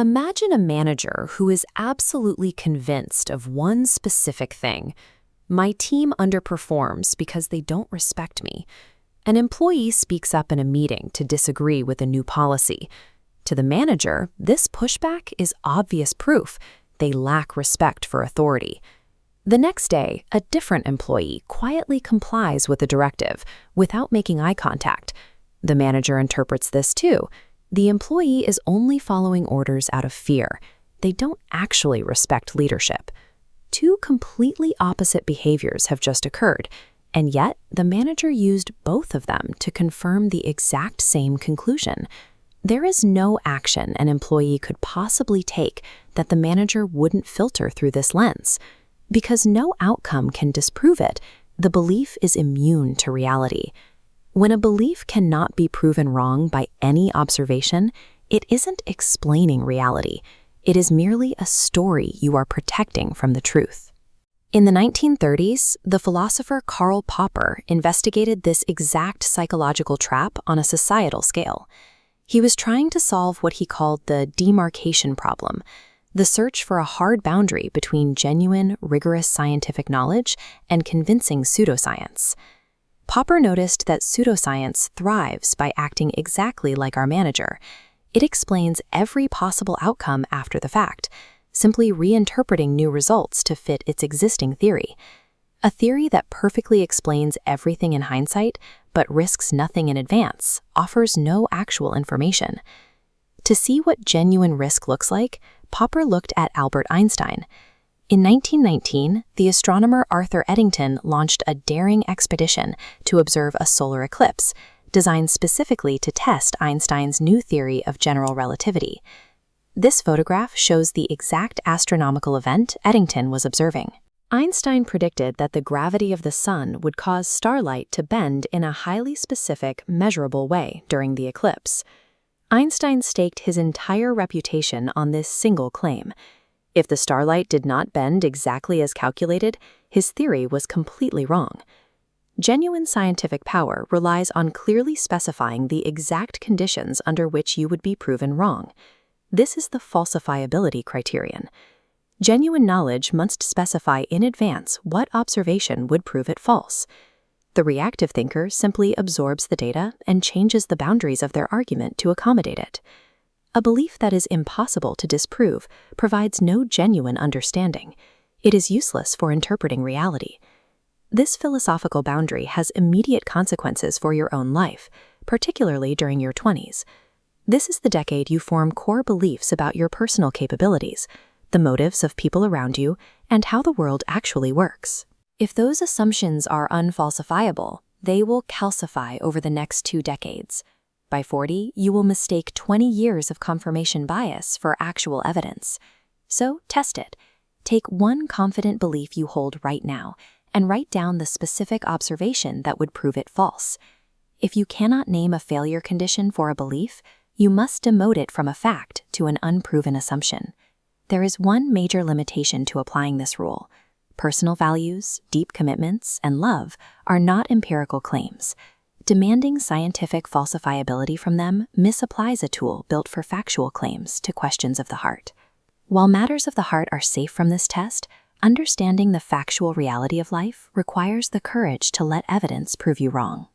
Imagine a manager who is absolutely convinced of one specific thing. My team underperforms because they don't respect me. An employee speaks up in a meeting to disagree with a new policy. To the manager, this pushback is obvious proof they lack respect for authority. The next day, a different employee quietly complies with the directive without making eye contact. The manager interprets this too. The employee is only following orders out of fear. They don't actually respect leadership. Two completely opposite behaviors have just occurred, and yet the manager used both of them to confirm the exact same conclusion. There is no action an employee could possibly take that the manager wouldn't filter through this lens. Because no outcome can disprove it, the belief is immune to reality. When a belief cannot be proven wrong by any observation, it isn't explaining reality. It is merely a story you are protecting from the truth. In the 1930s, the philosopher Karl Popper investigated this exact psychological trap on a societal scale. He was trying to solve what he called the demarcation problem, the search for a hard boundary between genuine, rigorous scientific knowledge and convincing pseudoscience. Popper noticed that pseudoscience thrives by acting exactly like our manager. It explains every possible outcome after the fact, simply reinterpreting new results to fit its existing theory. A theory that perfectly explains everything in hindsight, but risks nothing in advance, offers no actual information. To see what genuine risk looks like, Popper looked at Albert Einstein. In 1919, the astronomer Arthur Eddington launched a daring expedition to observe a solar eclipse, designed specifically to test Einstein's new theory of general relativity. This photograph shows the exact astronomical event Eddington was observing. Einstein predicted that the gravity of the sun would cause starlight to bend in a highly specific, measurable way during the eclipse. Einstein staked his entire reputation on this single claim. If the starlight did not bend exactly as calculated, his theory was completely wrong. Genuine scientific power relies on clearly specifying the exact conditions under which you would be proven wrong. This is the falsifiability criterion. Genuine knowledge must specify in advance what observation would prove it false. The reactive thinker simply absorbs the data and changes the boundaries of their argument to accommodate it. A belief that is impossible to disprove provides no genuine understanding. It is useless for interpreting reality. This philosophical boundary has immediate consequences for your own life, particularly during your 20s. This is the decade you form core beliefs about your personal capabilities, the motives of people around you, and how the world actually works. If those assumptions are unfalsifiable, they will calcify over the next 2 decades. By 40, you will mistake 20 years of confirmation bias for actual evidence. So test it. Take one confident belief you hold right now and write down the specific observation that would prove it false. If you cannot name a failure condition for a belief, you must demote it from a fact to an unproven assumption. There is one major limitation to applying this rule. Personal values, deep commitments, and love are not empirical claims. Demanding scientific falsifiability from them misapplies a tool built for factual claims to questions of the heart. While matters of the heart are safe from this test, understanding the factual reality of life requires the courage to let evidence prove you wrong.